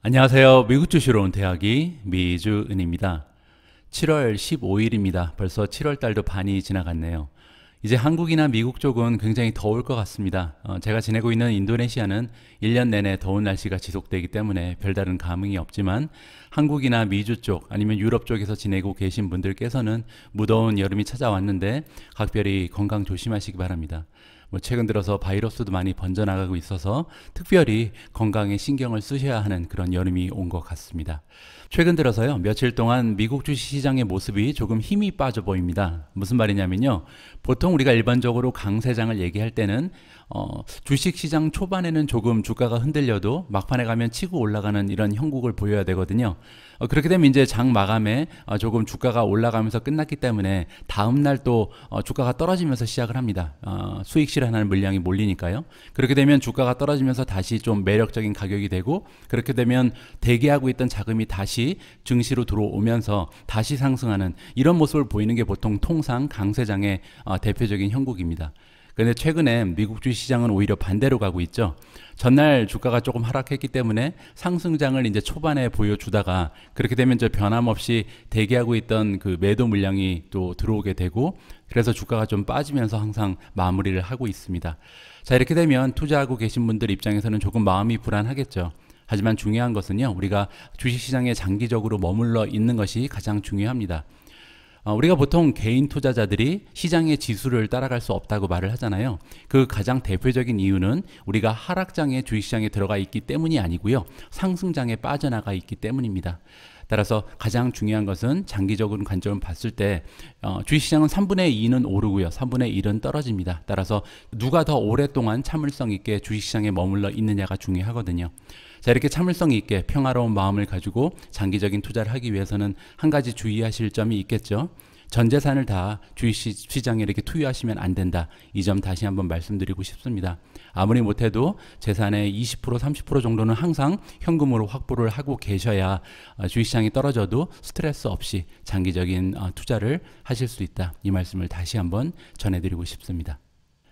안녕하세요. 미국 주시러 온 대학이 미주은입니다. 7월 15일입니다. 벌써 7월 달도 반이 지나갔네요. 이제 한국이나 미국 쪽은 굉장히 더울 것 같습니다. 제가 지내고 있는 인도네시아는 1년 내내 더운 날씨가 지속되기 때문에 별다른 감흥이 없지만 한국이나 미주 쪽 아니면 유럽 쪽에서 지내고 계신 분들께서는 무더운 여름이 찾아왔는데 각별히 건강 조심하시기 바랍니다. 최근 들어서 바이러스도 많이 번져나가고 있어서 특별히 건강에 신경을 쓰셔야 하는 그런 여름이 온 것 같습니다. 최근 들어서요, 며칠 동안 미국 주식시장의 모습이 조금 힘이 빠져 보입니다. 무슨 말이냐면요, 보통 우리가 일반적으로 강세장을 얘기할 때는 주식시장 초반에는 조금 주가가 흔들려도 막판에 가면 치고 올라가는 이런 형국을 보여야 되거든요. 그렇게 되면 이제 장 마감에 조금 주가가 올라가면서 끝났기 때문에 다음날 또 주가가 떨어지면서 시작을 합니다. 수익 실현하는 물량이 몰리니까요. 그렇게 되면 주가가 떨어지면서 다시 좀 매력적인 가격이 되고, 그렇게 되면 대기하고 있던 자금이 다시 증시로 들어오면서 다시 상승하는 이런 모습을 보이는 게 보통 통상 강세장의 대표적인 형국입니다. 그런데 최근에 미국 주시장은 오히려 반대로 가고 있죠. 전날 주가가 조금 하락했기 때문에 상승장을 이제 초반에 보여주다가 그렇게 되면 저 변함없이 대기하고 있던 그 매도 물량이 또 들어오게 되고, 그래서 주가가 좀 빠지면서 항상 마무리를 하고 있습니다. 자, 이렇게 되면 투자하고 계신 분들 입장에서는 조금 마음이 불안하겠죠. 하지만 중요한 것은요, 우리가 주식시장에 장기적으로 머물러 있는 것이 가장 중요합니다. 우리가 보통 개인 투자자들이 시장의 지수를 따라갈 수 없다고 말을 하잖아요. 그 가장 대표적인 이유는 우리가 하락장에 주식시장에 들어가 있기 때문이 아니고요, 상승장에 빠져나가 있기 때문입니다. 따라서 가장 중요한 것은 장기적인 관점을 봤을 때 주식시장은 3분의 2는 오르고요, 3분의 1은 떨어집니다. 따라서 누가 더 오랫동안 참을성 있게 주식시장에 머물러 있느냐가 중요하거든요. 자, 이렇게 참을성 있게 평화로운 마음을 가지고 장기적인 투자를 하기 위해서는 한 가지 주의하실 점이 있겠죠. 전 재산을 다 주식시장에 이렇게 투여하시면 안 된다. 이 점 다시 한번 말씀드리고 싶습니다. 아무리 못해도 재산의 20% 30% 정도는 항상 현금으로 확보를 하고 계셔야 주식시장이 떨어져도 스트레스 없이 장기적인 투자를 하실 수 있다. 이 말씀을 다시 한번 전해드리고 싶습니다.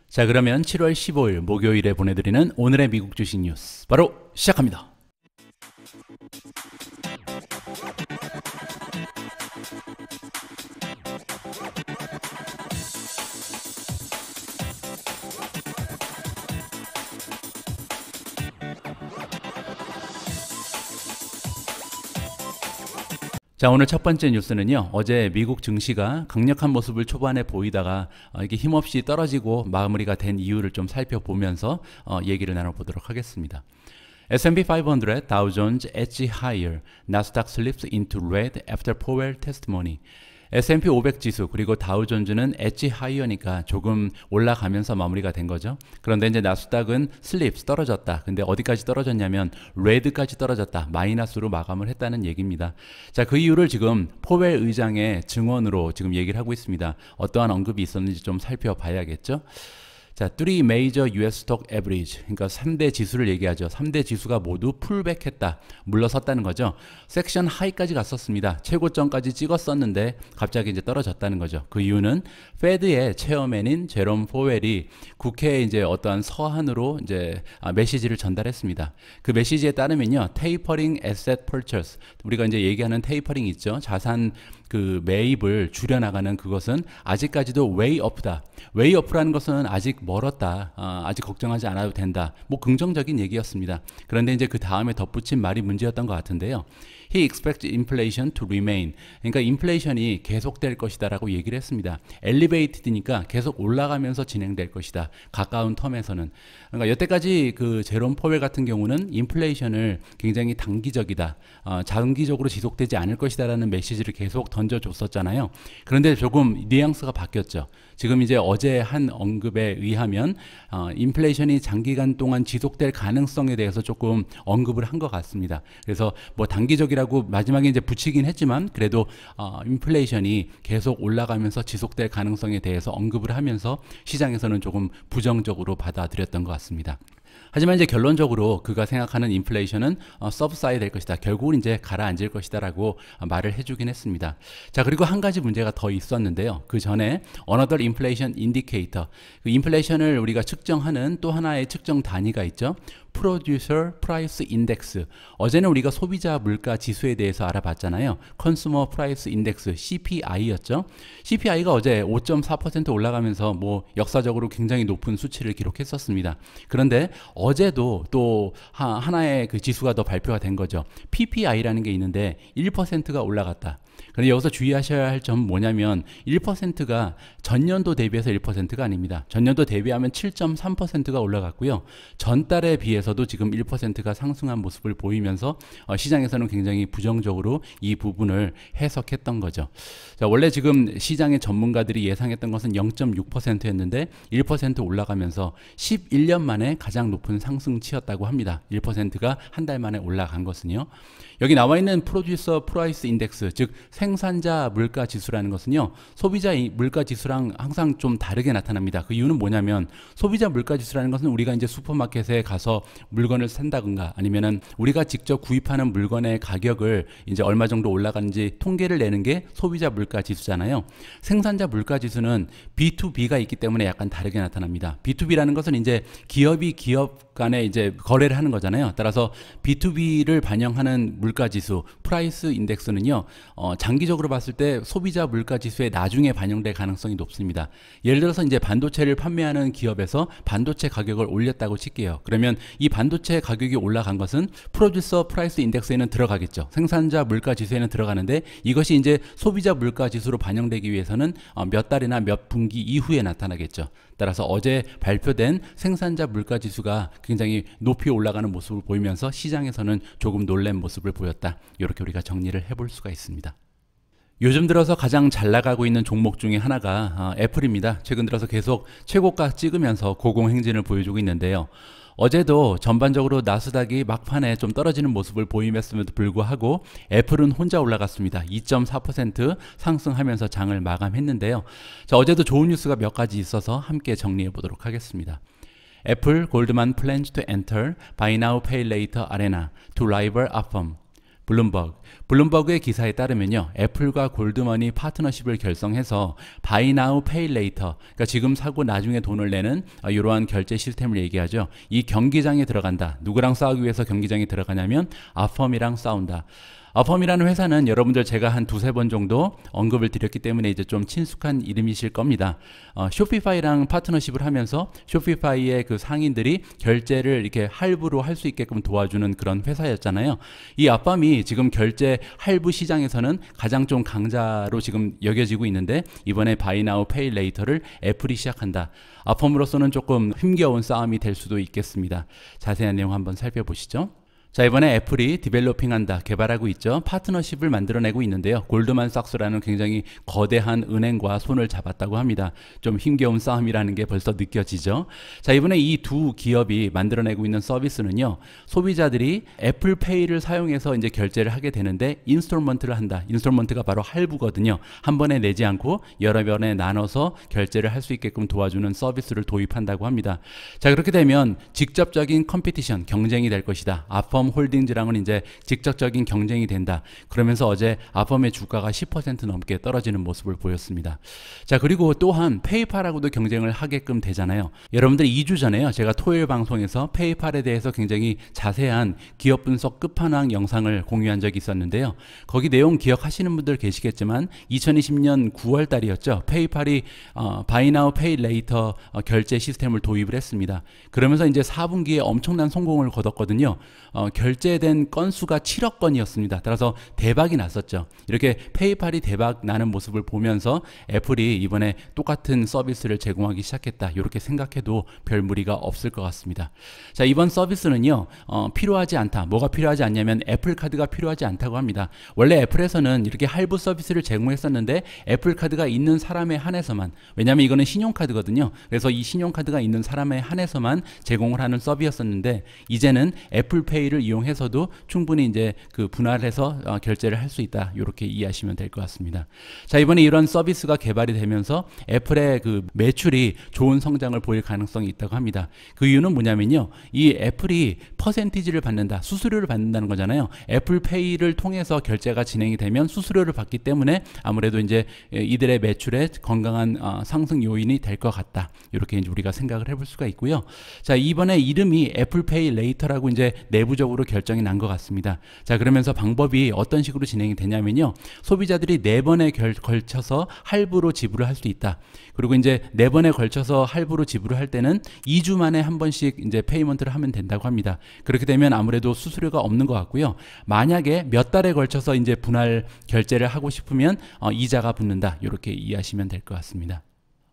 자, 그러면 7월 15일 목요일에 보내드리는 오늘의 미국 주식 뉴스 바로 시작합니다. 자, 오늘 첫 번째 뉴스는요, 어제 미국 증시가 강력한 모습을 초반에 보이다가 이게 힘없이 떨어지고 마무리가 된 이유를 좀 살펴보면서 얘기를 나눠보도록 하겠습니다. S&P 500, Dow Jones edge higher, Nasdaq slips into red after Powell testimony. S&P 500 지수 그리고 다우존즈는 엣지 하이어니까 조금 올라가면서 마무리가 된 거죠. 그런데 이제 나스닥은 슬립스 떨어졌다. 근데 어디까지 떨어졌냐면 레드까지 떨어졌다. 마이너스로 마감을 했다는 얘기입니다. 자, 그 이유를 지금 포웰 의장의 증언으로 지금 얘기를 하고 있습니다. 어떠한 언급이 있었는지 좀 살펴봐야겠죠. 자, 3 major US stock average, 그러니까 3대 지수를 얘기하죠. 3대 지수가 모두 풀백했다, 물러섰다는 거죠. 섹션 하이까지 갔었습니다. 최고점까지 찍었었는데 갑자기 이제 떨어졌다는 거죠. 그 이유는 페드의 체어맨인 제롬 포웰이 국회에 이제 어떠한 서한으로 이제 메시지를 전달했습니다. 그 메시지에 따르면요, 테이퍼링 에셋 퍼처스, 우리가 이제 얘기하는 테이퍼링 있죠. 자산 그 매입을 줄여나가는 그것은 아직까지도 웨이 업다. 웨이 업라는 것은 아직 멀었다. 아직 걱정하지 않아도 된다. 뭐 긍정적인 얘기였습니다. 그런데 이제 그 다음에 덧붙인 말이 문제였던 것 같은데요. He expects inflation to remain. 그러니까 인플레이션이 계속될 것이다라고 얘기를 했습니다. 엘리베이티드니까 계속 올라가면서 진행될 것이다. 가까운 텀에서는. 그러니까 여태까지 그 제롬 포웰 같은 경우는 인플레이션을 굉장히 단기적이다, 장기적으로 지속되지 않을 것이다라는 메시지를 계속 던져줬었잖아요. 그런데 조금 뉘앙스가 바뀌었죠. 지금 이제 어제 한 언급에 의하면 인플레이션이 장기간 동안 지속될 가능성에 대해서 조금 언급을 한 것 같습니다. 그래서 뭐 단기적이라고 마지막에 이제 붙이긴 했지만 그래도 인플레이션이 계속 올라가면서 지속될 가능성에 대해서 언급을 하면서 시장에서는 조금 부정적으로 받아들였던 것 같습니다. 하지만 이제 결론적으로 그가 생각하는 인플레이션은 서브사이드 될 것이다. 결국은 이제 가라앉을 것이다라고 말을 해주긴 했습니다. 자, 그리고 한 가지 문제가 더 있었는데요. 그 전에 Another Inflation Indicator, 그 인플레이션을 우리가 측정하는 또 하나의 측정 단위가 있죠. Producer Price Index. 어제는 우리가 소비자 물가 지수에 대해서 알아봤잖아요. Consumer Price Index, CPI였죠. CPI가 어제 5.4% 올라가면서 뭐 역사적으로 굉장히 높은 수치를 기록했었습니다. 그런데 어제도 또 하나의 그 지수가 더 발표가 된 거죠. PPI라는 게 있는데 1%가 올라갔다. 그런데 여기서 주의하셔야 할 점은 뭐냐면 1%가 전년도 대비해서 1%가 아닙니다. 전년도 대비하면 7.3%가 올라갔고요. 전달에 비해서도 지금 1%가 상승한 모습을 보이면서 시장에서는 굉장히 부정적으로 이 부분을 해석했던 거죠. 자, 원래 지금 시장의 전문가들이 예상했던 것은 0.6%였는데 1% 올라가면서 11년 만에 가장 높은 상승치였다고 합니다. 1%가 한 달 만에 올라간 것은요. 여기 나와 있는 프로듀서 프라이스 인덱스, 즉 생산자 물가 지수라는 것은요, 소비자 물가 지수랑 항상 좀 다르게 나타납니다. 그 이유는 뭐냐면 소비자 물가 지수라는 것은 우리가 이제 슈퍼마켓에 가서 물건을 산다든가 아니면은 우리가 직접 구입하는 물건의 가격을 이제 얼마 정도 올라가는지 통계를 내는 게 소비자 물가 지수잖아요. 생산자 물가 지수는 B2B가 있기 때문에 약간 다르게 나타납니다. B2B라는 것은 이제 기업이 기업 간에 이제 거래를 하는 거잖아요. 따라서 B2B를 반영하는 물가 지수, 프라이스 인덱스는요, 장기적으로 봤을 때 소비자 물가 지수에 나중에 반영될 가능성이 높습니다. 예를 들어서 이제 반도체를 판매하는 기업에서 반도체 가격을 올렸다고 칠게요. 그러면 이 반도체 가격이 올라간 것은 프로듀서 프라이스 인덱스에는 들어가겠죠. 생산자 물가 지수에는 들어가는데 이것이 이제 소비자 물가 지수로 반영되기 위해서는 몇 달이나 몇 분기 이후에 나타나겠죠. 따라서 어제 발표된 생산자 물가 지수가 굉장히 높이 올라가는 모습을 보이면서 시장에서는 조금 놀란 모습을 보였다. 이렇게 우리가 정리를 해볼 수가 있습니다. 요즘 들어서 가장 잘 나가고 있는 종목 중에 하나가 애플입니다. 최근 들어서 계속 최고가 찍으면서 고공행진을 보여주고 있는데요. 어제도 전반적으로 나스닥이 막판에 좀 떨어지는 모습을 보임했음에도 불구하고 애플은 혼자 올라갔습니다. 2.4% 상승하면서 장을 마감했는데요. 자, 어제도 좋은 뉴스가 몇 가지 있어서 함께 정리해 보도록 하겠습니다. 애플, 골드만 plans to enter Buy Now Pay Later arena to rival Affirm. 블룸버그의 기사에 따르면요, 애플과 골드만이 파트너십을 결성해서 Buy Now Pay Later, 그러니까 지금 사고 나중에 돈을 내는 이러한 결제 시스템을 얘기하죠. 이 경기장에 들어간다. 누구랑 싸우기 위해서 경기장에 들어가냐면 Affirm이랑 싸운다. 아펌이라는 회사는 여러분들 제가 한 두세 번 정도 언급을 드렸기 때문에 이제 좀 친숙한 이름이실 겁니다. 쇼피파이랑 파트너십을 하면서 쇼피파이의 그 상인들이 결제를 이렇게 할부로 할 수 있게끔 도와주는 그런 회사였잖아요. 이 아펌이 지금 결제 할부 시장에서는 가장 좀 강자로 지금 여겨지고 있는데 이번에 Buy Now Pay Later를 애플이 시작한다. 아펌으로서는 조금 힘겨운 싸움이 될 수도 있겠습니다. 자세한 내용 한번 살펴보시죠. 자, 이번에 애플이 디벨로핑한다, 개발하고 있죠. 파트너십을 만들어내고 있는데요. 골드만삭스라는 굉장히 거대한 은행과 손을 잡았다고 합니다. 좀 힘겨운 싸움이라는 게 벌써 느껴지죠. 자, 이번에 이 두 기업이 만들어내고 있는 서비스는요, 소비자들이 애플페이를 사용해서 이제 결제를 하게 되는데 인스톨먼트를 한다. 인스톨먼트가 바로 할부거든요. 한 번에 내지 않고 여러 번에 나눠서 결제를 할 수 있게끔 도와주는 서비스를 도입한다고 합니다. 자, 그렇게 되면 직접적인 컴피티션, 경쟁이 될 것이다. 아펌 홀딩즈랑은 이제 직접적인 경쟁이 된다. 그러면서 어제 아펌의 주가가 10% 넘게 떨어지는 모습을 보였습니다. 자, 그리고 또한 페이팔하고도 경쟁을 하게끔 되잖아요. 여러분들 2주 전에요, 제가 토요일 방송에서 페이팔에 대해서 굉장히 자세한 기업 분석 끝판왕 영상을 공유한 적이 있었는데요. 거기 내용 기억하시는 분들 계시겠지만 2020년 9월 달이었죠. 페이팔이 Buy Now Pay Later 결제 시스템을 도입을 했습니다. 그러면서 이제 4분기에 엄청난 성공을 거뒀거든요. 결제된 건수가 7억 건이었습니다. 따라서 대박이 났었죠. 이렇게 페이팔이 대박 나는 모습을 보면서 애플이 이번에 똑같은 서비스를 제공하기 시작했다. 이렇게 생각해도 별 무리가 없을 것 같습니다. 자, 이번 서비스는요, 필요하지 않다. 뭐가 필요하지 않냐면 애플카드가 필요하지 않다고 합니다. 원래 애플에서는 이렇게 할부 서비스를 제공했었는데 애플카드가 있는 사람에 한해서만, 왜냐하면 이거는 신용카드거든요. 그래서 이 신용카드가 있는 사람에 한해서만 제공을 하는 서비스였었는데 이제는 애플페이를 이용해서도 충분히 이제 그 분할해서 결제를 할 수 있다. 이렇게 이해하시면 될 것 같습니다. 자, 이번에 이런 서비스가 개발이 되면서 애플의 그 매출이 좋은 성장을 보일 가능성이 있다고 합니다. 그 이유는 뭐냐면요, 이 애플이 퍼센티지를 받는다, 수수료를 받는다는 거잖아요. 애플페이를 통해서 결제가 진행이 되면 수수료를 받기 때문에 아무래도 이제 이들의 매출의 건강한 상승 요인이 될 것 같다. 이렇게 이제 우리가 생각을 해볼 수가 있고요. 자, 이번에 이름이 애플페이 레이터라고 이제 내부적으로 결정이 난 것 같습니다. 자, 그러면서 방법이 어떤 식으로 진행이 되냐면요, 소비자들이 4번에 걸쳐서 할부로 지불을 할 수 있다. 그리고 이제 4번에 걸쳐서 할부로 지불을 할 때는 2주 만에 한 번씩 이제 페이먼트를 하면 된다고 합니다. 그렇게 되면 아무래도 수수료가 없는 것 같고요. 만약에 몇 달에 걸쳐서 이제 분할 결제를 하고 싶으면 이자가 붙는다. 이렇게 이해하시면 될 것 같습니다.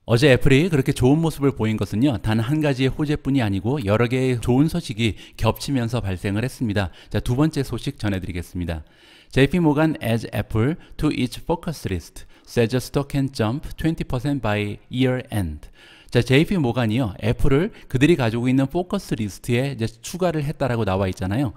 어제 애플이 그렇게 좋은 모습을 보인 것은요, 단 한 가지의 호재뿐이 아니고 여러 개의 좋은 소식이 겹치면서 발생을 했습니다. 자, 두 번째 소식 전해드리겠습니다. JP Morgan adds Apple to its focus list, says stock can jump 20% by year end. 자, JP 모간이요, 애플을 그들이 가지고 있는 포커스 리스트에 이제 추가를 했다라고 나와 있잖아요.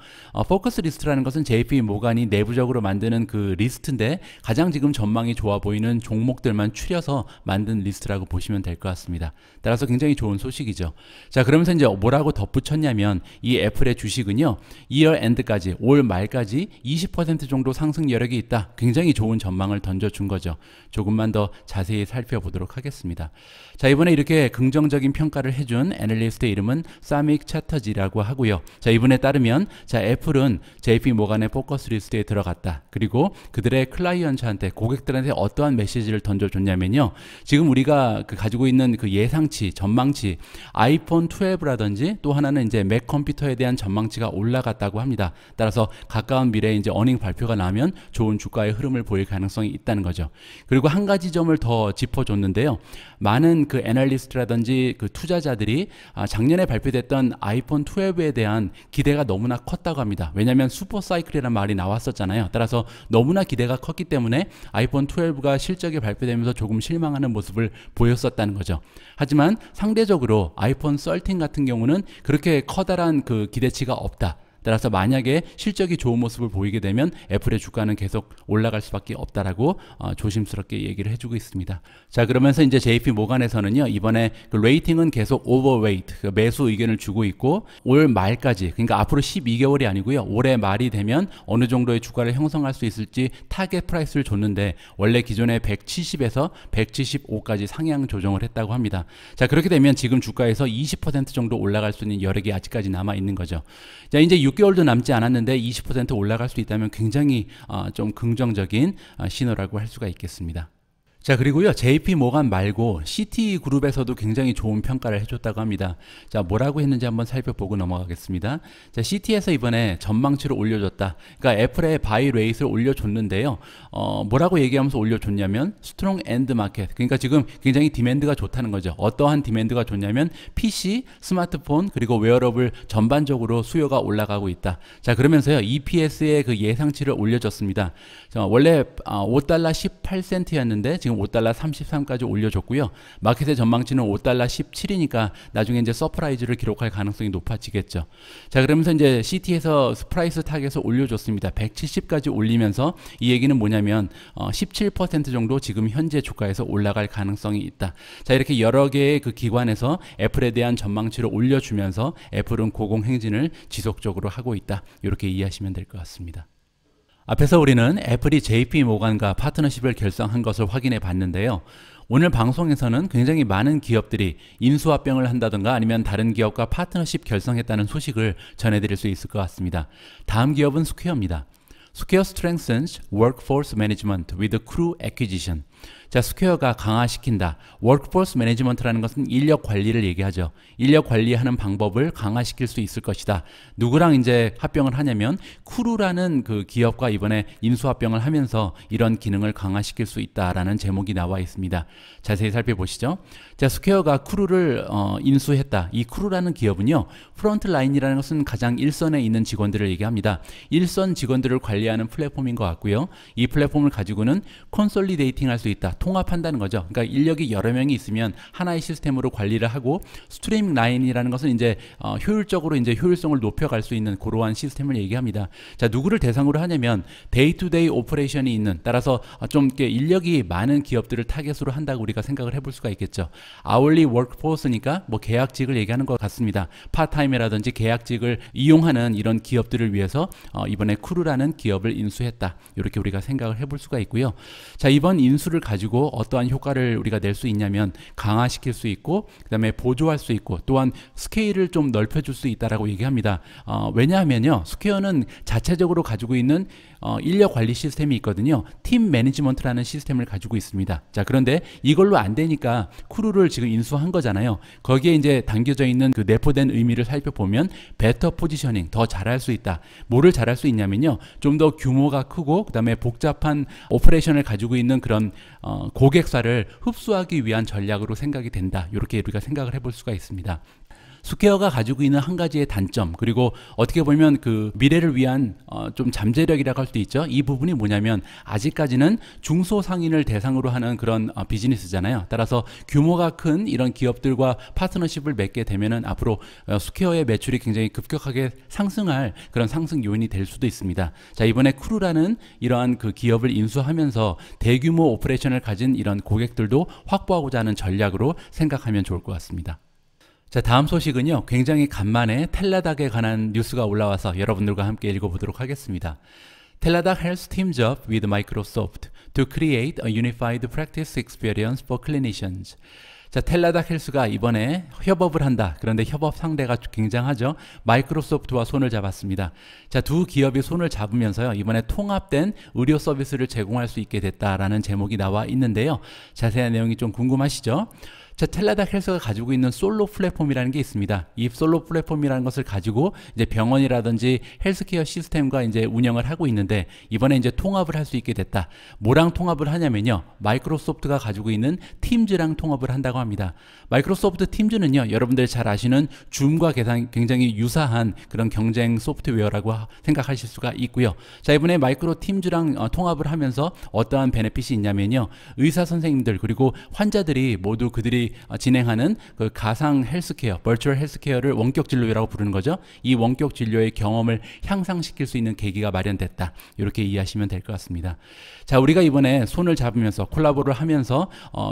포커스 리스트라는 것은 JP 모간이 내부적으로 만드는 그 리스트인데 가장 지금 전망이 좋아 보이는 종목들만 추려서 만든 리스트라고 보시면 될 것 같습니다. 따라서 굉장히 좋은 소식이죠. 자, 그러면서 이제 뭐라고 덧붙였냐면 이 애플의 주식은요, 이어 엔드까지, 올 말까지 20% 정도 상승 여력이 있다. 굉장히 좋은 전망을 던져준 거죠. 조금만 더 자세히 살펴보도록 하겠습니다. 자, 이번에 이렇게 긍정적인 평가를 해준 애널리스트의 이름은 사믹 차터지라고 하고요. 자, 이분에 따르면 자, 애플은 JP 모간의 포커스 리스트에 들어갔다. 그리고 그들의 클라이언트한테, 고객들한테 어떠한 메시지를 던져줬냐면요, 지금 우리가 가지고 있는 그 예상치, 전망치, 아이폰 12라든지 또 하나는 이제 맥 컴퓨터에 대한 전망치가 올라갔다고 합니다. 따라서 가까운 미래에 이제 어닝 발표가 나면 좋은 주가의 흐름을 보일 가능성이 있다는 거죠. 그리고 한 가지 점을 더 짚어줬는데요, 많은 그 애널리스트라든지 그 투자자들이 작년에 발표됐던 아이폰 12에 대한 기대가 너무나 컸다고 합니다. 왜냐하면 슈퍼 사이클이라는 말이 나왔었잖아요. 따라서 너무나 기대가 컸기 때문에 아이폰 12가 실적이 발표되면서 조금 실망하는 모습을 보였었다는 거죠. 하지만 상대적으로 아이폰 13 같은 경우는 그렇게 커다란 그 기대치가 없다. 따라서 만약에 실적이 좋은 모습을 보이게 되면 애플의 주가는 계속 올라갈 수밖에 없다라고 조심스럽게 얘기를 해주고 있습니다. 자, 그러면서 이제 JP 모간에서는요, 이번에 그 레이팅은 계속 오버웨이트, 그 매수 의견을 주고 있고, 올 말까지, 그러니까 앞으로 12개월이 아니고요, 올해 말이 되면 어느 정도의 주가를 형성할 수 있을지 타겟 프라이스를 줬는데 원래 기존에 170에서 175까지 상향 조정을 했다고 합니다. 자, 그렇게 되면 지금 주가에서 20% 정도 올라갈 수 있는 여력이 아직까지 남아 있는 거죠. 자, 이제 6개월도 남지 않았는데 20% 올라갈 수 있다면 굉장히 좀 긍정적인 신호라고 할 수가 있겠습니다. 자, 그리고요, JP 모간 말고 CT그룹에서도 굉장히 좋은 평가를 해줬다고 합니다. 자, 뭐라고 했는지 한번 살펴보고 넘어가겠습니다. 자, CT에서 이번에 전망치를 올려줬다. 그러니까 애플의 바이 레이트를 올려줬는데요, 뭐라고 얘기하면서 올려줬냐면 스트롱 엔드 마켓, 그러니까 지금 굉장히 디맨드가 좋다는 거죠. 어떠한 디맨드가 좋냐면 PC, 스마트폰, 그리고 웨어러블 전반적으로 수요가 올라가고 있다. 자, 그러면서요, EPS의 그 예상치를 올려줬습니다. 자, 원래 $5 18센트였는데 지금 $5 33까지 올려줬고요. 마켓의 전망치는 $5 17이니까 나중에 이제 서프라이즈를 기록할 가능성이 높아지겠죠. 자, 그러면서 이제 CT에서 프라이스 타겟을 올려줬습니다. 170까지 올리면서 이 얘기는 뭐냐면 17% 정도 지금 현재 주가에서 올라갈 가능성이 있다. 자, 이렇게 여러 개의 그 기관에서 애플에 대한 전망치를 올려주면서 애플은 고공행진을 지속적으로 하고 있다. 이렇게 이해하시면 될 것 같습니다. 앞에서 우리는 애플이 JP 모간과 파트너십을 결성한 것을 확인해 봤는데요. 오늘 방송에서는 굉장히 많은 기업들이 인수합병을 한다든가 아니면 다른 기업과 파트너십 결성했다는 소식을 전해드릴 수 있을 것 같습니다. 다음 기업은 스퀘어입니다. Square strengthens workforce management with crew acquisition. 자, 스퀘어가 강화시킨다. workforce management라는 것은 인력 관리를 얘기하죠. 인력 관리하는 방법을 강화시킬 수 있을 것이다. 누구랑 이제 합병을 하냐면 크루라는 그 기업과 이번에 인수합병을 하면서 이런 기능을 강화시킬 수 있다라는 제목이 나와 있습니다. 자세히 살펴보시죠. 자, 스퀘어가 크루를 인수했다. 이 크루라는 기업은요, 프론트라인이라는 것은 가장 일선에 있는 직원들을 얘기합니다. 일선 직원들을 관리하는 플랫폼인 것 같고요. 이 플랫폼을 가지고는 콘솔리데이팅 할 수 있다. 통합한다는 거죠. 그러니까 인력이 여러 명이 있으면 하나의 시스템으로 관리를 하고 스트리밍 라인이라는 것은 이제 효율적으로 이제 효율성을 높여갈 수 있는 그러한 시스템을 얘기합니다. 자, 누구를 대상으로 하냐면 데이투데이 오퍼레이션이 있는, 따라서 좀 이렇게 인력이 많은 기업들을 타겟으로 한다고 우리가 생각을 해볼 수가 있겠죠. 아울리 워크포스니까 뭐 계약직을 얘기하는 것 같습니다. 파트타임이라든지 계약직을 이용하는 이런 기업들을 위해서 이번에 크루라는 기업을 인수했다. 이렇게 우리가 생각을 해볼 수가 있고요. 자, 이번 인수를 가지고 어떠한 효과를 우리가 낼 수 있냐면 강화시킬 수 있고, 그 다음에 보조할 수 있고, 또한 스케일을 좀 넓혀줄 수 있다라고 얘기합니다. 왜냐하면요, 스퀘어는 자체적으로 가지고 있는 인력 관리 시스템이 있거든요. 팀 매니지먼트라는 시스템을 가지고 있습니다. 자, 그런데 이걸로 안 되니까 크루를 지금 인수한 거잖아요. 거기에 이제 담겨져 있는 그 내포된 의미를 살펴보면 베터 포지셔닝, 더 잘할 수 있다. 뭐를 잘할 수 있냐면요, 좀 더 규모가 크고 그 다음에 복잡한 오퍼레이션을 가지고 있는 그런 고객사를 흡수하기 위한 전략으로 생각이 된다. 이렇게 우리가 생각을 해볼 수가 있습니다. 스퀘어가 가지고 있는 한 가지의 단점, 그리고 어떻게 보면 그 미래를 위한 좀 잠재력이라고 할 수도 있죠. 이 부분이 뭐냐면 아직까지는 중소상인을 대상으로 하는 그런 비즈니스잖아요. 따라서 규모가 큰 이런 기업들과 파트너십을 맺게 되면은 앞으로 스퀘어의 매출이 굉장히 급격하게 상승할 그런 상승 요인이 될 수도 있습니다. 자, 이번에 크루라는 이러한 그 기업을 인수하면서 대규모 오퍼레이션을 가진 이런 고객들도 확보하고자 하는 전략으로 생각하면 좋을 것 같습니다. 자, 다음 소식은요, 굉장히 간만에 텔라닥에 관한 뉴스가 올라와서 여러분들과 함께 읽어보도록 하겠습니다. 텔라닥 has teamed up with Microsoft to create a unified practice experience for clinicians. 자, 텔라닥 헬스가 이번에 협업을 한다. 그런데 협업 상대가 굉장하죠. 마이크로소프트와 손을 잡았습니다. 자, 두 기업이 손을 잡으면서요, 이번에 통합된 의료 서비스를 제공할 수 있게 됐다라는 제목이 나와 있는데요. 자세한 내용이 좀 궁금하시죠? 자, 텔라닥 헬스가 가지고 있는 솔로 플랫폼이라는 게 있습니다. 이 솔로 플랫폼이라는 것을 가지고 이제 병원이라든지 헬스케어 시스템과 이제 운영을 하고 있는데, 이번에 이제 통합을 할 수 있게 됐다. 뭐랑 통합을 하냐면요, 마이크로소프트가 가지고 있는 팀즈랑 통합을 한다고 합니다. 마이크로소프트 팀즈는요, 여러분들 잘 아시는 줌과 굉장히 유사한 그런 경쟁 소프트웨어라고 생각하실 수가 있고요. 자, 이번에 마이크로 팀즈랑 통합을 하면서 어떠한 베네핏이 있냐면요, 의사 선생님들 그리고 환자들이 모두 그들이 진행하는 그 가상 헬스케어, 버추얼 헬스케어를 원격 진료라고 부르는 거죠. 이 원격 진료의 경험을 향상시킬 수 있는 계기가 마련됐다. 이렇게 이해하시면 될 것 같습니다. 자, 우리가 이번에 손을 잡으면서 콜라보를 하면서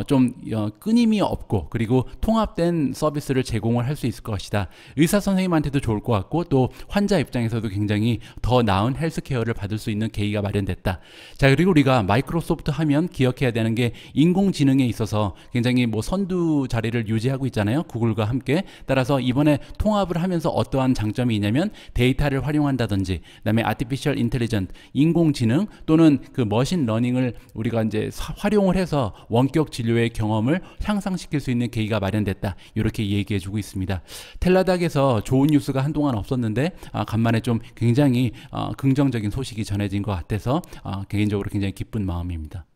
좀 끊임이 없고 그리고 통합된 서비스를 제공을 할 수 있을 것이다. 의사 선생님한테도 좋을 것 같고 또 환자 입장에서도 굉장히 더 나은 헬스케어를 받을 수 있는 계기가 마련됐다. 자, 그리고 우리가 마이크로소프트 하면 기억해야 되는 게 인공지능에 있어서 굉장히 뭐 선두 자리를 유지하고 있잖아요. 구글과 함께. 따라서 이번에 통합을 하면서 어떠한 장점이 있냐면 데이터를 활용한다든지, 그다음에 아티피셜 인텔리전트, 인공지능 또는 그 머신 러닝을 우리가 이제 활용을 해서 원격 진료의 경험을 향상시킬 수 있는 계기가 마련됐다. 이렇게 얘기해주고 있습니다. 텔라닥에서 좋은 뉴스가 한동안 없었는데 간만에 좀 굉장히 긍정적인 소식이 전해진 것 같아서 개인적으로 굉장히 기쁜 마음입니다.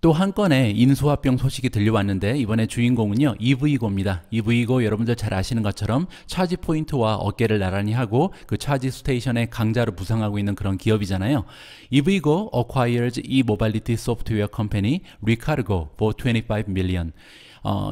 또 한 건의 인수합병 소식이 들려왔는데, 이번에 주인공은요, EV고입니다. EV고 여러분들 잘 아시는 것처럼 차지 포인트와 어깨를 나란히 하고 그 차지 스테이션의 강자로 부상하고 있는 그런 기업이잖아요. EV고 acquires e-mobility software company Recargo for 25 million.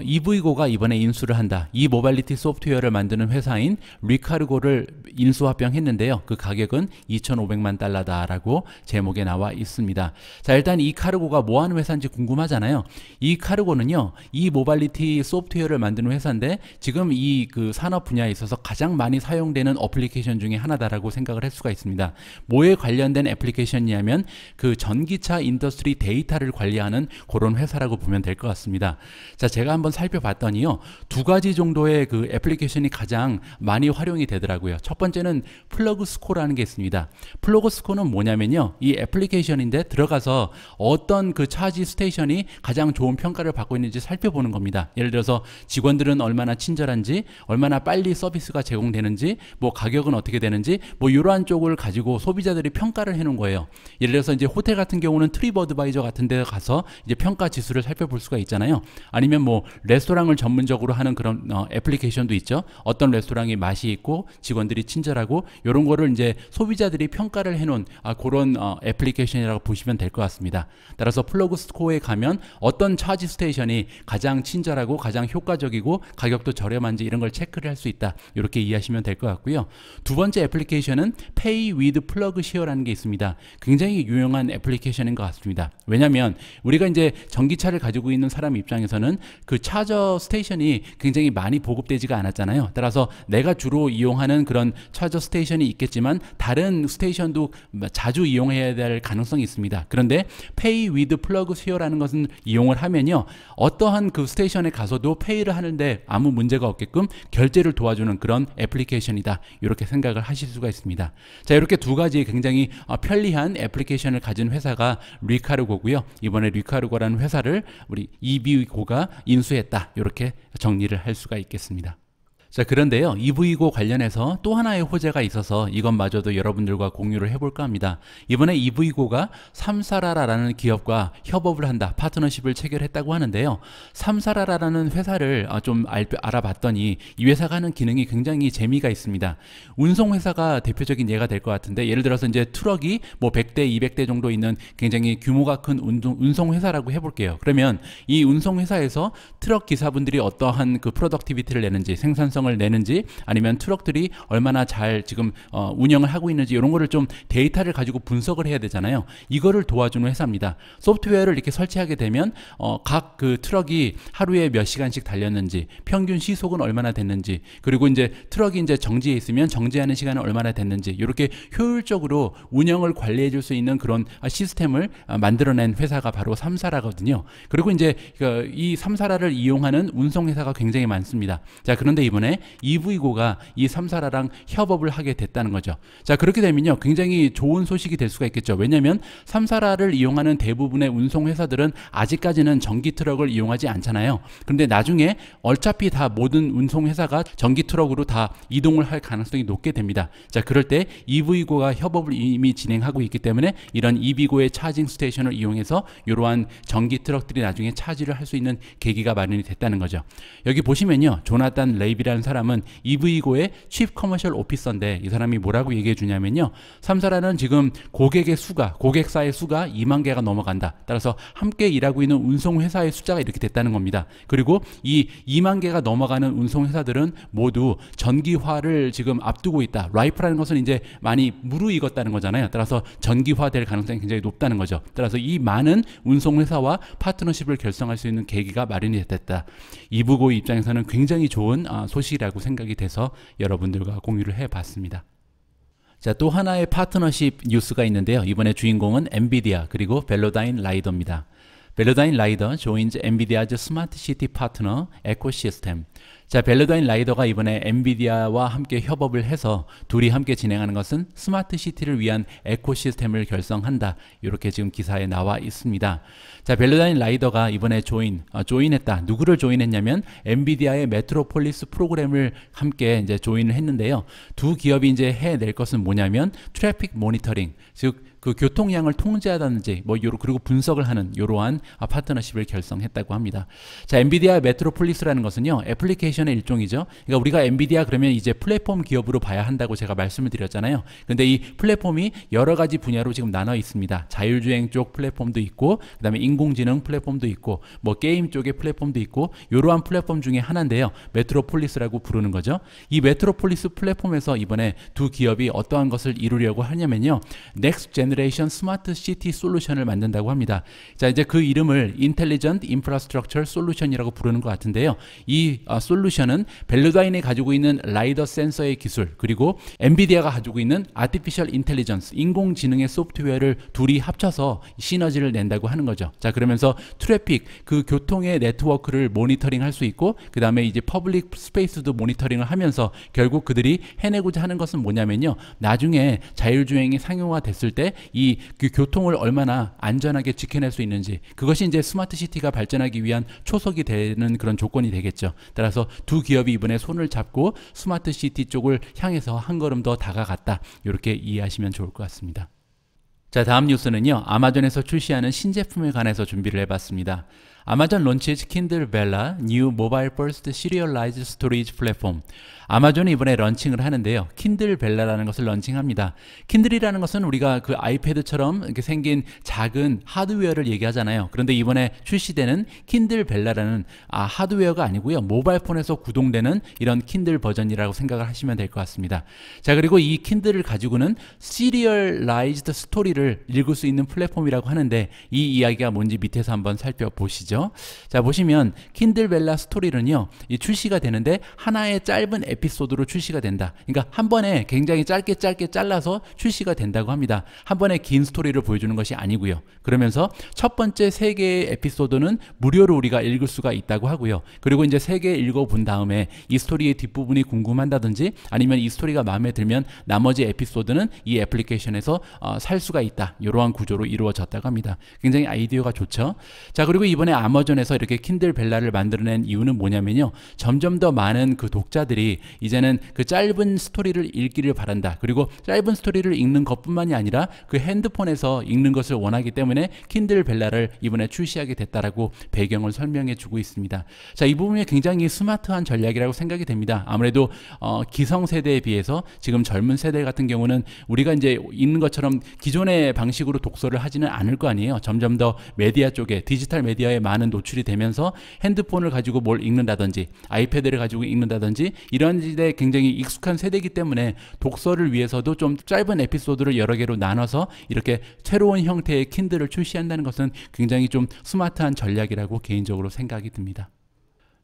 EV고가 이번에 인수를 한다. 이 모빌리티 소프트웨어를 만드는 회사인 리카르고를 인수합병했는데요. 그 가격은 2,500만 달러다라고 제목에 나와 있습니다. 자, 일단 이 카르고가 뭐 하는 회사인지 궁금하잖아요. 이 카르고는요, 이 모빌리티 소프트웨어를 만드는 회사인데 지금 이 그 산업 분야에 있어서 가장 많이 사용되는 어플리케이션 중에 하나다라고 생각을 할 수가 있습니다. 뭐에 관련된 애플리케이션이냐면 그 전기차 인더스트리 데이터를 관리하는 그런 회사라고 보면 될 것 같습니다. 자, 제가 한번 살펴봤더니요, 두 가지 정도의 그 애플리케이션이 가장 많이 활용이 되더라고요. 첫 번째는 플러그스코라는 게 있습니다. 플러그스코는 뭐냐면요, 이 애플리케이션인데 들어가서 어떤 그 차지 스테이션이 가장 좋은 평가를 받고 있는지 살펴보는 겁니다. 예를 들어서 직원들은 얼마나 친절한지, 얼마나 빨리 서비스가 제공되는지, 뭐 가격은 어떻게 되는지, 뭐 이러한 쪽을 가지고 소비자들이 평가를 해놓은 거예요. 예를 들어서 이제 호텔 같은 경우는 트립어드바이저 같은 데 가서 이제 평가 지수를 살펴볼 수가 있잖아요. 아니면 뭐 뭐 레스토랑을 전문적으로 하는 그런 애플리케이션도 있죠. 어떤 레스토랑이 맛이 있고 직원들이 친절하고 이런 거를 이제 소비자들이 평가를 해놓은 그런 애플리케이션이라고 보시면 될 것 같습니다. 따라서 플러그스토어에 가면 어떤 차지 스테이션이 가장 친절하고 가장 효과적이고 가격도 저렴한지 이런 걸 체크를 할 수 있다. 이렇게 이해하시면 될 것 같고요. 두 번째 애플리케이션은 Pay with Plug Share라는 게 있습니다. 굉장히 유용한 애플리케이션인 것 같습니다. 왜냐하면 우리가 이제 전기차를 가지고 있는 사람 입장에서는 그 차저 스테이션이 굉장히 많이 보급되지가 않았잖아요. 따라서 내가 주로 이용하는 그런 차저 스테이션이 있겠지만 다른 스테이션도 자주 이용해야 될 가능성이 있습니다. 그런데 Pay with Plug Share라는 것은 이용을 하면요, 어떠한 그 스테이션에 가서도 페이를 하는데 아무 문제가 없게끔 결제를 도와주는 그런 애플리케이션이다. 이렇게 생각을 하실 수가 있습니다. 자, 이렇게 두 가지 굉장히 편리한 애플리케이션을 가진 회사가 리카르고고요. 이번에 리카르고라는 회사를 우리 EV고가 인수했다. 이렇게 정리를 할 수가 있겠습니다. 자, 그런데요, EV고 관련해서 또 하나의 호재가 있어서 이것마저도 여러분들과 공유를 해볼까 합니다. 이번에 EV고가 삼사라라는 기업과 협업을 한다, 파트너십을 체결했다고 하는데요. 삼사라라는 회사를 좀 알아봤더니 이 회사가 하는 기능이 굉장히 재미가 있습니다. 운송회사가 대표적인 예가 될 것 같은데, 예를 들어서 이제 트럭이 뭐 100대, 200대 정도 있는 굉장히 규모가 큰 운송회사라고 해볼게요. 그러면 이 운송회사에서 트럭 기사분들이 어떠한 그 프로덕티비티를 내는지, 생산성 을 내는지, 아니면 트럭들이 얼마나 잘 지금 운영을 하고 있는지 이런 거를 좀 데이터를 가지고 분석을 해야 되잖아요. 이거를 도와주는 회사입니다. 소프트웨어를 이렇게 설치하게 되면 각 그 트럭이 하루에 몇 시간씩 달렸는지, 평균 시속은 얼마나 됐는지, 그리고 이제 트럭이 이제 정지해 있으면 정지하는 시간은 얼마나 됐는지, 이렇게 효율적으로 운영을 관리해 줄 수 있는 그런 시스템을 만들어낸 회사가 바로 삼사라거든요. 그리고 이제 이 삼사라를 이용하는 운송회사가 굉장히 많습니다. 자, 그런데 이번에 EV고가 이 삼사라랑 협업을 하게 됐다는 거죠. 자, 그렇게 되면요, 굉장히 좋은 소식이 될 수가 있겠죠. 왜냐하면 삼사라를 이용하는 대부분의 운송회사들은 아직까지는 전기 트럭을 이용하지 않잖아요. 그런데 나중에 어차피 다 모든 운송회사가 전기 트럭으로 다 이동을 할 가능성이 높게 됩니다. 자, 그럴 때 EV고가 협업을 이미 진행하고 있기 때문에 이런 EV고의 차징 스테이션을 이용해서 이러한 전기 트럭들이 나중에 차지를 할 수 있는 계기가 마련이 됐다는 거죠. 여기 보시면요, 조나단 레이비라는 사람은 EV고의 칩 커머셜 오피서인데, 이 사람이 뭐라고 얘기해 주냐면요, 삼사라는 지금 고객사의 수가 2만 개가 넘어간다. 따라서 함께 일하고 있는 운송회사의 숫자가 이렇게 됐다는 겁니다. 그리고 이 2만 개가 넘어가는 운송회사들은 모두 전기화를 지금 앞두고 있다. 라이프라는 것은 이제 많이 무르익었다는 거잖아요. 따라서 전기화될 가능성이 굉장히 높다는 거죠. 따라서 이 많은 운송회사와 파트너십을 결성할 수 있는 계기가 마련이 됐다. EV고 입장에서는 굉장히 좋은 소식이라고 생각이 돼서 여러분들과 공유를 해봤습니다. 자, 또 하나의 파트너십 뉴스가 있는데요. 이번에 주인공은 엔비디아 그리고 벨로다인 라이더입니다. 벨로다인 라이더 joins NVIDIA's Smart City Partner Ecosystem. 자, 벨로다인 라이더가 이번에 엔비디아와 함께 협업을 해서 둘이 함께 진행하는 것은 스마트 시티를 위한 에코시스템을 결성한다. 이렇게 지금 기사에 나와 있습니다. 자, 벨로다인 라이더가 이번에 조인했다. 누구를 조인했냐면 엔비디아의 메트로폴리스 프로그램을 함께 이제 조인을 했는데요. 두 기업이 이제 해낼 것은 뭐냐면 트래픽 모니터링, 즉 그 교통량을 통제하다든지 그리고 분석을 하는 이러한 파트너십을 결성했다고 합니다. 자, 엔비디아 메트로폴리스라는 것은요, 애플리케이션의 일종이죠. 그러니까 우리가 엔비디아 그러면 이제 플랫폼 기업으로 봐야 한다고 제가 말씀을 드렸잖아요. 근데 이 플랫폼이 여러 가지 분야로 지금 나눠 있습니다. 자율주행 쪽 플랫폼도 있고, 그 다음에 인공지능 플랫폼도 있고, 게임 쪽의 플랫폼도 있고, 이러한 플랫폼 중에 하나인데요. 메트로폴리스라고 부르는 거죠. 이 메트로폴리스 플랫폼에서 이번에 두 기업이 어떠한 것을 이루려고 하냐면요, 넥스트 제너레이션 스마트 시티 솔루션을 만든다고 합니다. 자, 이제 그 이름을 인텔리전트 인프라스트럭처 솔루션이라고 부르는 것 같은데요. 이 솔루션은 벨로다인이 가지고 있는 라이더 센서의 기술, 그리고 엔비디아가 가지고 있는 아티피셜 인텔리전스, 인공지능의 소프트웨어를 둘이 합쳐서 시너지를 낸다고 하는 거죠. 자, 그러면서 트래픽, 그 교통의 네트워크를 모니터링 할 수 있고, 그 다음에 이제 퍼블릭 스페이스도 모니터링을 하면서 결국 그들이 해내고자 하는 것은 뭐냐면요, 나중에 자율주행이 상용화 됐을 때 이 그 교통을 얼마나 안전하게 지켜낼 수 있는지, 그것이 이제 스마트 시티가 발전하기 위한 초석이 되는 그런 조건이 되겠죠. 따라서 두 기업이 이번에 손을 잡고 스마트 시티 쪽을 향해서 한 걸음 더 다가갔다. 이렇게 이해하시면 좋을 것 같습니다. 자, 다음 뉴스는요, 아마존에서 출시하는 신제품에 관해서 준비를 해봤습니다. Amazon launches Kindle Vella, new mobile-first serialized storage platform. 아마존이 이번에 런칭을 하는데요. 킨들 벨라라는 것을 런칭합니다. 킨들이라는 것은 우리가 그 아이패드처럼 이렇게 생긴 작은 하드웨어를 얘기하잖아요. 그런데 이번에 출시되는 킨들 벨라라는 하드웨어가 아니고요. 모바일폰에서 구동되는 이런 킨들 버전이라고 생각을 하시면 될 것 같습니다. 자, 그리고 이 킨들을 가지고는 시리얼라이즈드 스토리를 읽을 수 있는 플랫폼이라고 하는데 이 이야기가 뭔지 밑에서 한번 살펴보시죠. 자, 보시면 킨들 벨라 스토리는요. 이 출시가 되는데 하나의 짧은 에피소드로 출시가 된다. 그러니까 한 번에 굉장히 짧게 잘라서 출시가 된다고 합니다. 한 번에 긴 스토리를 보여주는 것이 아니고요. 그러면서 첫 번째 3개의 에피소드는 무료로 우리가 읽을 수가 있다고 하고요. 그리고 이제 3개 읽어본 다음에 이 스토리의 뒷부분이 궁금한다든지 아니면 이 스토리가 마음에 들면 나머지 에피소드는 이 애플리케이션에서 살 수가 있다. 이러한 구조로 이루어졌다고 합니다. 굉장히 아이디어가 좋죠. 자, 그리고 이번에 아마존에서 이렇게 킨들 벨라를 만들어낸 이유는 뭐냐면요. 점점 더 많은 그 독자들이 이제는 그 짧은 스토리를 읽기를 바란다. 그리고 짧은 스토리를 읽는 것뿐만이 아니라 그 핸드폰에서 읽는 것을 원하기 때문에 킨들 벨라를 이번에 출시하게 됐다라고 배경을 설명해 주고 있습니다. 자, 이 부분이 굉장히 스마트한 전략이라고 생각이 됩니다. 아무래도 기성세대에 비해서 지금 젊은 세대 같은 경우는 우리가 이제 읽는 것처럼 기존의 방식으로 독서를 하지는 않을 거 아니에요. 점점 더 메디아 쪽에 디지털 메디아에 많은 노출이 되면서 핸드폰을 가지고 뭘 읽는다든지 아이패드를 가지고 읽는다든지 이런 지대에 굉장히 익숙한 세대이기 때문에 독서를 위해서도 좀 짧은 에피소드를 여러 개로 나눠서 이렇게 새로운 형태의 킨들을 출시한다는 것은 굉장히 좀 스마트한 전략이라고 개인적으로 생각이 듭니다.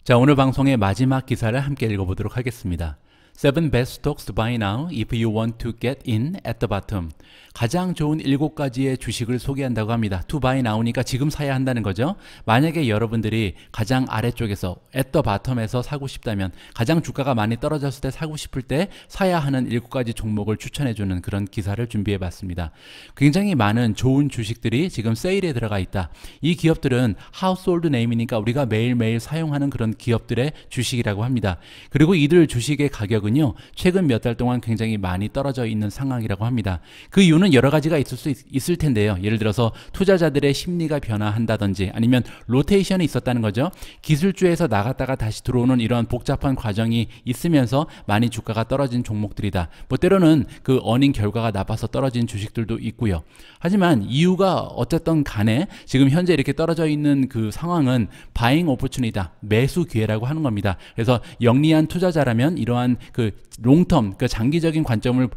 자, 오늘 방송의 마지막 기사를 함께 읽어보도록 하겠습니다. 7 best stocks to buy now if you want to get in at the bottom. 가장 좋은 7가지의 주식을 소개한다고 합니다. To buy now니까 지금 사야 한다는 거죠. 만약에 여러분들이 가장 아래쪽에서 at the bottom에서 사고 싶다면 가장 주가가 많이 떨어졌을 때 사고 싶을 때 사야 하는 7가지 종목을 추천해주는 그런 기사를 준비해봤습니다. 굉장히 많은 좋은 주식들이 지금 세일에 들어가 있다. 이 기업들은 하우스홀드 네임이니까 우리가 매일매일 사용하는 그런 기업들의 주식이라고 합니다. 그리고 이들 주식의 가격은 최근 몇 달 동안 굉장히 많이 떨어져 있는 상황이라고 합니다. 그 이유는 여러 가지가 있을 텐데요. 예를 들어서 투자자들의 심리가 변화한다든지 아니면 로테이션이 있었다는 거죠. 기술주에서 나갔다가 다시 들어오는 이런 복잡한 과정이 있으면서 많이 주가가 떨어진 종목들이다. 뭐 때로는 그 어닝 결과가 나빠서 떨어진 주식들도 있고요. 하지만 이유가 어쨌든 간에 지금 현재 이렇게 떨어져 있는 그 상황은 바잉 오퍼튜니티다. 매수 기회라고 하는 겁니다. 그래서 영리한 투자자라면 이러한 그 롱텀, 그 장기적인 관점을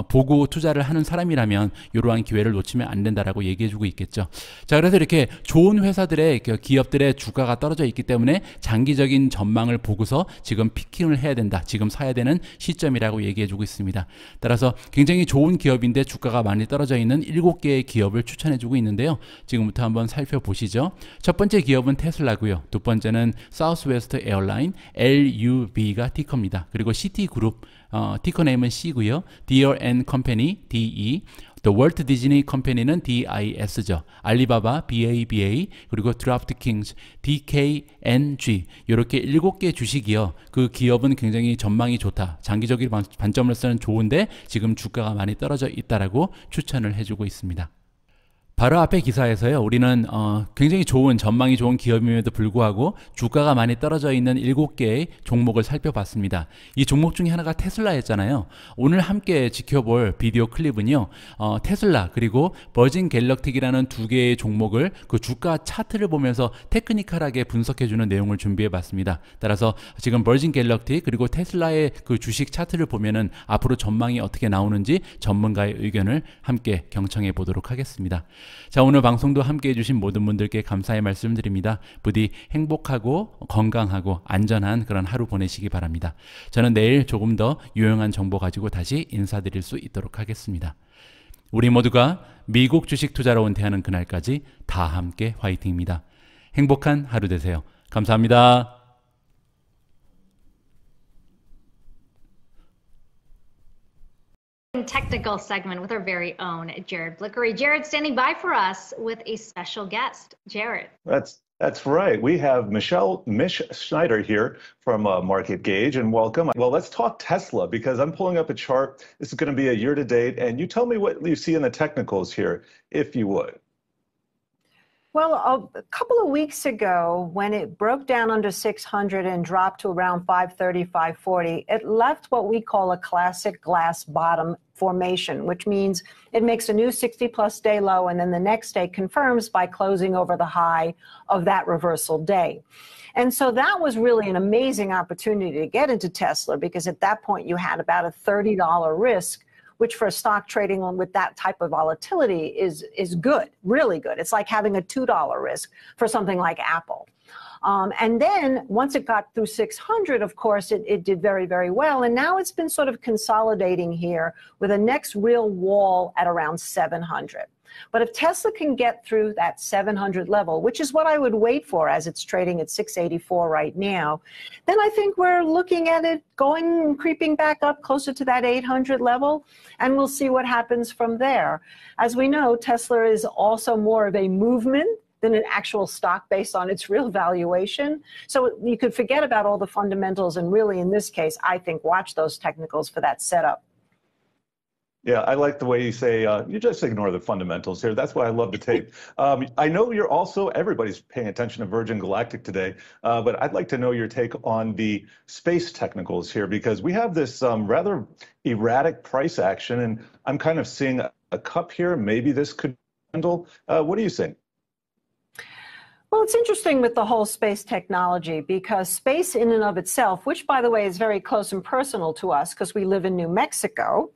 보고 투자를 하는 사람이라면 이러한 기회를 놓치면 안 된다라고 얘기해주고 있겠죠. 자, 그래서 이렇게 좋은 회사들의 기업들의 주가가 떨어져 있기 때문에 장기적인 전망을 보고서 지금 피킹을 해야 된다. 지금 사야 되는 시점이라고 얘기해주고 있습니다. 따라서 굉장히 좋은 기업인데 주가가 많이 떨어져 있는 7개의 기업을 추천해주고 있는데요. 지금부터 한번 살펴보시죠. 첫 번째 기업은 테슬라고요. 두 번째는 사우스웨스트 에어라인, LUV가 티커입니다. 그리고 시티그룹, 티커 네임은 C고요. Deere & Company, DE, The Walt Disney Company는 DIS죠. 알리바바, BABA, 그리고 드래프트킹스, DKNG 이렇게 7개 주식이요. 그 기업은 굉장히 전망이 좋다. 장기적인 관점으로서는 좋은데 지금 주가가 많이 떨어져 있다라고 추천을 해주고 있습니다. 바로 앞에 기사에서요. 우리는 굉장히 좋은 전망이 좋은 기업임에도 불구하고 주가가 많이 떨어져 있는 7개의 종목을 살펴봤습니다. 이 종목 중에 하나가 테슬라였잖아요. 오늘 함께 지켜볼 비디오 클립은요. 테슬라 그리고 버진 갤럭틱이라는 2개의 종목을 그 주가 차트를 보면서 테크니컬하게 분석해주는 내용을 준비해봤습니다. 따라서 지금 버진 갤럭틱 그리고 테슬라의 그 주식 차트를 보면은 앞으로 전망이 어떻게 나오는지 전문가의 의견을 함께 경청해 보도록 하겠습니다. 자, 오늘 방송도 함께 해주신 모든 분들께 감사의 말씀드립니다. 부디 행복하고 건강하고 안전한 그런 하루 보내시기 바랍니다. 저는 내일 조금 더 유용한 정보 가지고 다시 인사드릴 수 있도록 하겠습니다. 우리 모두가 미국 주식 투자로 은퇴하는 그날까지 다 함께 화이팅입니다. 행복한 하루 되세요. 감사합니다. Technical segment with our very own Jared Blickery. Jared standing by for us with a special guest. Jared. That's right. We have Mish Schneider here from Market Gauge, and welcome. Well, let's talk Tesla because I'm pulling up a chart. This is going to be a year to date, and you tell me what you see in the technicals here, if you would. Well, a couple of weeks ago, when it broke down under 600 and dropped to around 530, 540, it left what we call a classic glass bottom formation, which means it makes a new 60-plus day low, and then the next day confirms by closing over the high of that reversal day. And so that was really an amazing opportunity to get into Tesla, because at that point you had about a $30 risk, which for a stock trading on with that type of volatility is good, really good. It's like having a $2 risk for something like Apple. And then once it got through 600, of course, it did very, very well. And now it's been sort of consolidating here with a next real wall at around 700. But if Tesla can get through that 700 level, which is what I would wait for as it's trading at 684 right now, then I think we're looking at it creeping back up closer to that 800 level, and we'll see what happens from there. As we know, Tesla is also more of a movement than an actual stock based on its real valuation. So you could forget about all the fundamentals and really, in this case, I think, watch those technicals for that setup. Yeah, I like the way you say you just ignore the fundamentals here. That's why I love the tape. I know you're also, everybody's paying attention to Virgin Galactic today, but I'd like to know your take on the space technicals here, because we have this rather erratic price action, and I'm kind of seeing a cup here. Maybe this could handle. What do you think? Well, it's interesting with the whole space technology, because space in and of itself, which, by the way, is very close and personal to us because we live in New Mexico,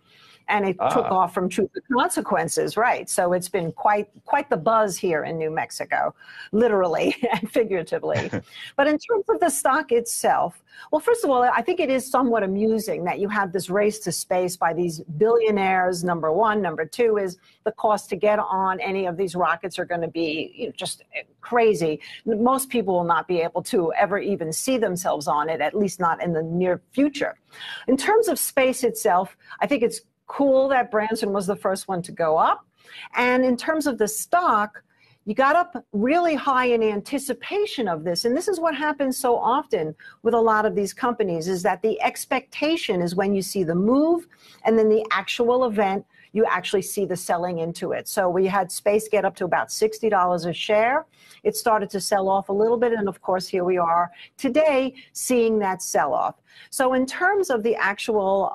and it took off from Truth or Consequences, right? So it's been quite the buzz here in New Mexico, literally and figuratively. But in terms of the stock itself, well, first of all, I think it is somewhat amusing that you have this race to space by these billionaires, number one. Number two is the cost to get on any of these rockets are going to be just crazy. Most people will not be able to ever even see themselves on it, at least not in the near future. In terms of space itself, I think it's cool that Branson was the first one to go up. And in terms of the stock, you got up really high in anticipation of this. And this is what happens so often with a lot of these companies, is that the expectation is when you see the move, and then the actual event, you actually see the selling into it. So we had space get up to about $60 a share. It started to sell off a little bit. And of course, here we are today seeing that sell off. So in terms of the actual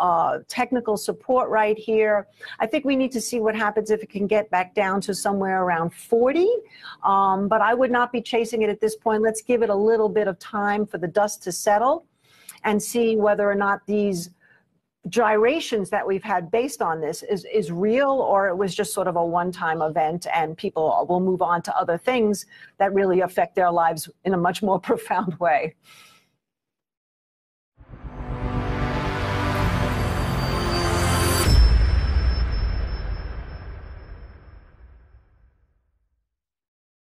technical support right here, I think we need to see what happens if it can get back down to somewhere around 40. But I would not be chasing it at this point. Let's give it a little bit of time for the dust to settle and see whether or not these gyrations that we've had based on this is real, or it was just sort of a one-time event and people will move on to other things that really affect their lives in a much more profound way.